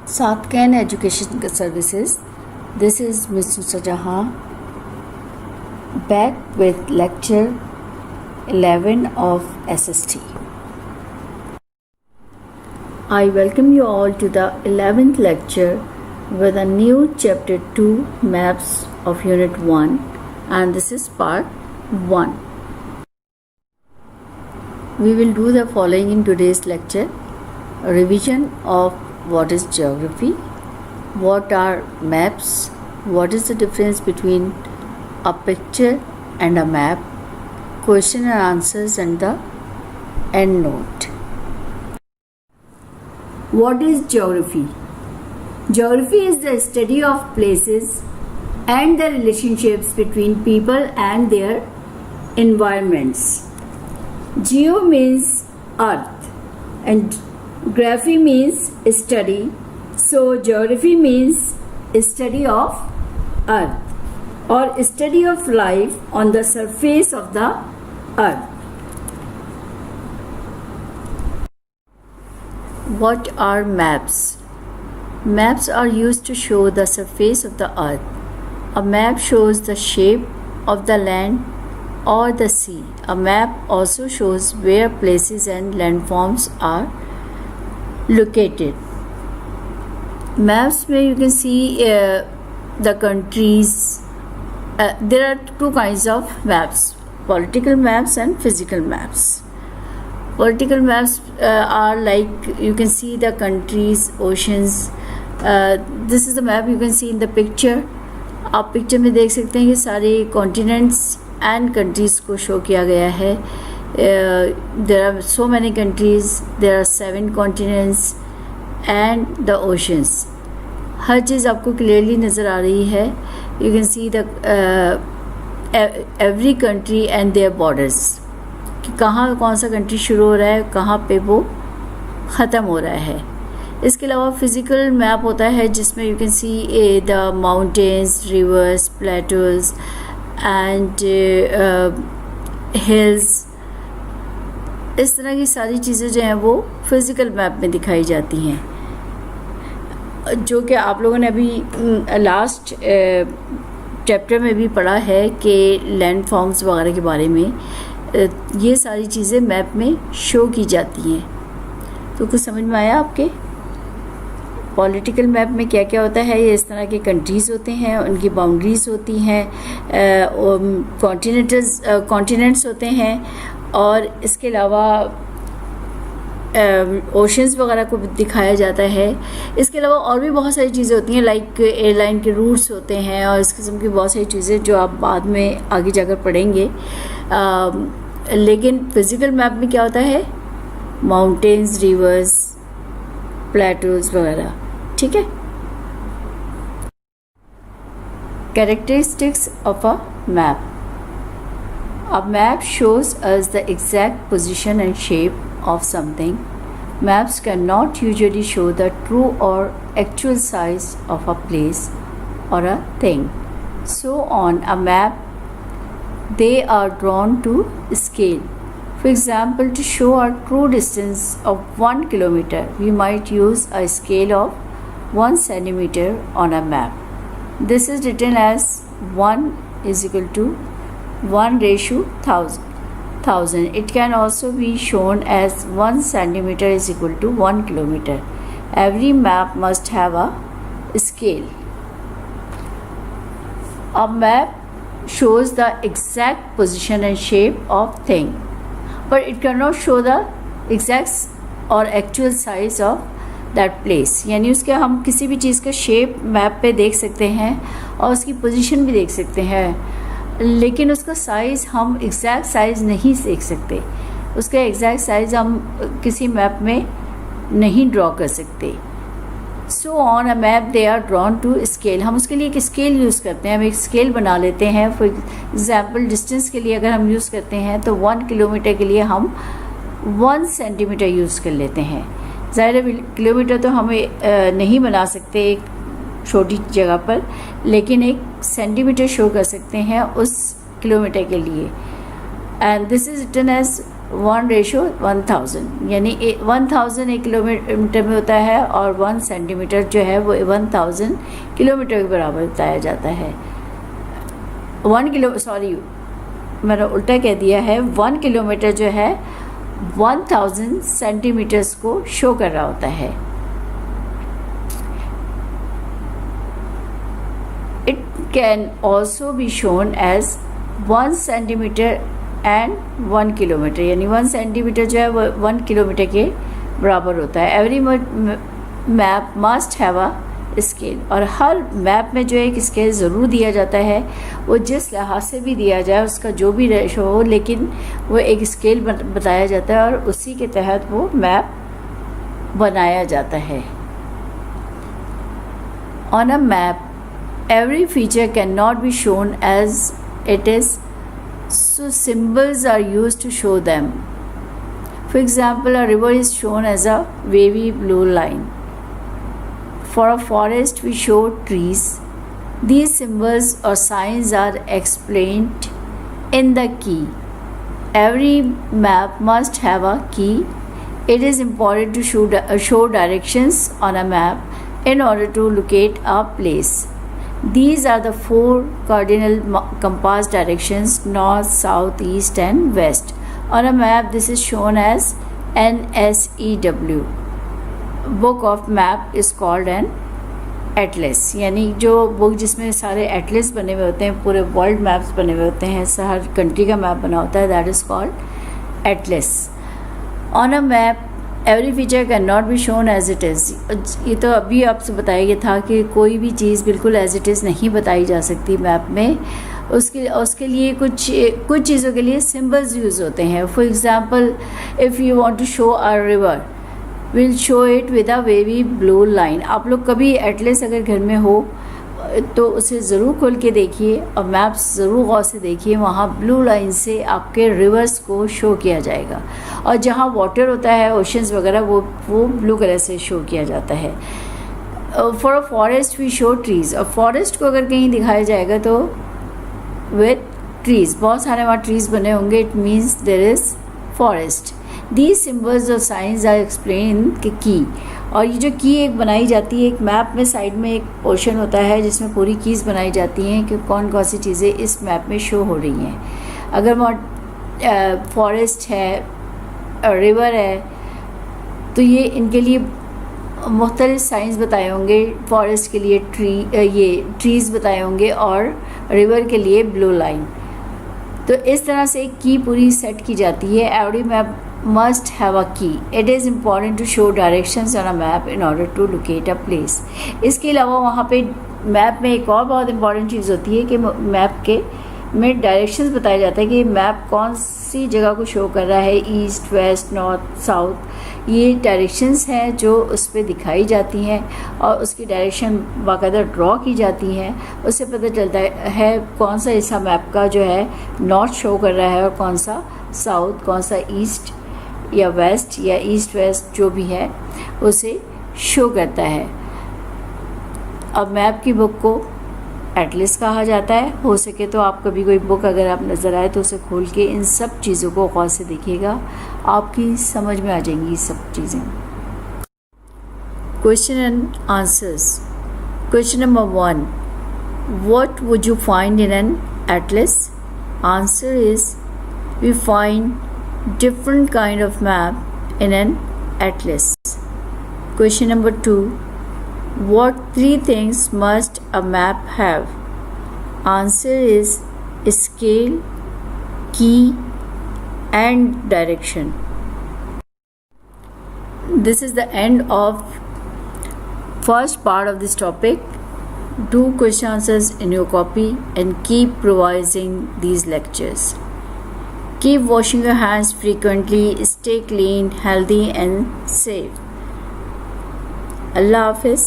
Satkan Education Services. This is Ms. Nusrat Jahan back with lecture 11 of SST. I welcome you all to the 11th lecture with a new chapter 2 maps of unit 1, and this is part 1. We will do the following in today's lecture: a revision of what is geography, what are maps, what is the difference between a picture and a map, question and answers, and the end note. What is geography? Geography is the study of places and the relationships between people and their environments. Geo means earth and graphy means study. So geography means study of earth or study of life on the surface of the earth. What are maps? Maps are used to show the surface of the earth. A map shows the shape of the land or the sea. A map also shows where places and landforms are located. Maps where you can see the countries. There are two kinds of maps: political maps and physical maps. Political maps are like you can see the countries, oceans. This is the map you can see in the picture. आप picture में देख सकते हैं कि सारे continents and countries को show किया गया है. There are so many countries, there are 7 continents and the oceans. हर चीज़ आपको क्लियरली नज़र आ रही है. You can see the every country and their borders. कि कहाँ कौन सा कंट्री शुरू हो रहा है, कहाँ पे वो ख़त्म हो रहा है. इसके अलावा फिज़िकल मैप होता है जिसमें you can see the mountains, reverse, Plato's and hills. इस तरह की सारी चीज़ें जो हैं वो फिज़िकल मैप में दिखाई जाती हैं, जो कि आप लोगों ने अभी लास्ट चैप्टर में भी पढ़ा है कि लैंड फॉर्म्स वगैरह के बारे में. ये सारी चीज़ें मैप में शो की जाती हैं. तो कुछ समझ में आया आपके? पॉलिटिकल मैप में क्या क्या होता है? ये इस तरह के कंट्रीज़ होते हैं, उनकी बाउंड्रीज़ होती हैं, कॉन्टिनेंट्स होते हैं, और इसके अलावा ओशंस वगैरह को दिखाया जाता है. इसके अलावा और भी बहुत सारी चीज़ें होती हैं, लाइक एयरलाइन के रूट्स होते हैं और इस किस्म की बहुत सारी चीज़ें जो आप बाद में आगे जाकर पढ़ेंगे. लेकिन फिज़िकल मैप में क्या होता है? माउंटेन्स, रिवर्स, प्लेटोज वगैरह. ठीक है. Characteristics of a map. A map shows us the exact position and shape of something. Maps cannot usually show the true or actual size of a place or a thing. So on a map, they are drawn to scale. For example, to show a true distance of 1 kilometer, we might use a scale of 1 centimeter on a map. This is written as 1 is equal to 1:1000. It can also be shown as 1 centimeter is equal to 1 kilometer. Every map must have a scale. A map shows the exact position and shape of thing, but it cannot show the exact or actual size of that place. यानी उसके हम किसी भी चीज़ का shape map पे देख सकते हैं और उसकी पोजीशन भी देख सकते हैं, लेकिन उसका साइज़ हम एग्जैक्ट साइज़ नहीं देख सकते. उसका एग्जैक्ट साइज़ हम किसी मैप में नहीं ड्रॉ कर सकते. So on a map they are drawn to scale. हम उसके लिए एक स्केल यूज़ करते हैं, हम एक स्केल बना लेते हैं. फॉर एग्ज़ाम्पल डिस्टेंस के लिए अगर हम यूज़ करते हैं तो 1 किलोमीटर के लिए हम 1 सेंटीमीटर यूज़ कर लेते हैं. ज़ाहिर है किलोमीटर तो हमें नहीं बना सकते एक छोटी जगह पर, लेकिन एक सेंटीमीटर शो कर सकते हैं उस किलोमीटर के लिए. And this is written as 1:1000, यानी 1000 एक किलोमीटर में होता है और 1 सेंटीमीटर जो है वो 1000 किलोमीटर के बराबर बताया जाता है। मैंने उल्टा कह दिया है। 1 किलोमीटर जो है 1000 सेंटीमीटर्स को शो कर रहा होता है। It can also be shown as 1 centimetre and 1 kilometre, यानी 1 सेंटीमीटर जो है वो 1 किलोमीटर के बराबर होता है। Every map must have a scale, और हर मैप में जो एक स्केल ज़रूर दिया जाता है, वो जिस लिहाज से भी दिया जाए उसका जो भी रेशो हो, लेकिन वो एक स्केल बताया जाता है और उसी के तहत वो मैप बनाया जाता है। On a map every feature can not be shown as it is, so symbols are used to show them. For example, a river is shown as a wavy blue line. For a forest we show trees. These symbols or signs are explained in the key. Every map must have a key. It is important to show directions on a map in order to locate a place. These are the 4 cardinal compass directions: north, south, east and west. On a map this is shown as NSEW. Book of map is called an atlas, यानी जो book जिसमें सारे Atlas बने हुए होते हैं, पूरे world maps बने हुए होते हैं, हर कंट्री का मैप बना होता है, that is called atlas. On a map every feature can not be shown as it is. ये तो अभी आपसे बताया गया था कि कोई भी चीज़ बिल्कुल एज इट इज़ नहीं बताई जा सकती मैप में। उसके लिए कुछ चीज़ों के लिए सिंबल्स यूज़ होते हैं। For example, if you want to show a river, will show it with a wavy blue line. आप लोग कभी एटलस अगर घर में हो तो उसे ज़रूर खोल के देखिए और मैप्स ज़रूर गौर से देखिए, वहाँ ब्लू लाइन से आपके रिवर्स को शो किया जाएगा, और जहाँ वाटर होता है, ओशंस वगैरह, वो ब्लू कलर से शो किया जाता है। For a forest we show trees, और फॉरेस्ट को अगर कहीं दिखाया जाएगा तो विद ट्रीज़, बहुत सारे वहाँ ट्रीज़ बने होंगे, it means there is forest. These symbols or signs are explained कि की, और ये जो की एक बनाई जाती है, एक मैप में साइड में एक पोर्शन होता है जिसमें पूरी कीज़ बनाई जाती हैं कि कौन कौन सी चीज़ें इस मैप में शो हो रही हैं। अगर वहाँ फॉरेस्ट है, रिवर है, तो ये इनके लिए मुख्तलिफ साइंस बताए होंगे। फॉरेस्ट के लिए ये ट्रीज़ बताए होंगे और रिवर के लिए ब्लू लाइन। तो इस तरह से एक की पूरी सेट की जाती है। Every map must have a key. It is important to show directions on a map in order to locate a place. इसके अलावा वहाँ पे मैप में एक और बहुत इंपॉर्टेंट चीज़ होती है कि मैप में डायरेक्शंस बताया जाता है कि मैप कौन सी जगह को शो कर रहा है, ईस्ट, वेस्ट, नॉर्थ, साउथ। ये डायरेक्शंस हैं जो उस पर दिखाई जाती हैं और उसकी डायरेक्शन बाकायदा ड्रॉ की जाती हैं। उससे पता चलता है कौन सा हिस्सा मैप का जो है नॉर्थ शो कर रहा है और कौन सा साउथ, कौन सा ईस्ट या वेस्ट या ईस्ट वेस्ट जो भी है उसे शो करता है। अब मैप की बुक को एटलस कहा जाता है। हो सके तो आप कभी कोई बुक अगर आप नज़र आए तो उसे खोल के इन सब चीज़ों को गौर से देखिएगा, आपकी समझ में आ जाएंगी सब चीज़ें। Question and answers. Question number 1, what would you find in an atlas? Answer is we find different kind of map in an atlas. Question number 2, what 3 things must a map have? Answer is scale, key and direction. This is the end of first part of this topic. Do question answers in your copy and keep revising these lectures. Keep washing your hands frequently. Stay clean, healthy and safe. Allah Hafiz.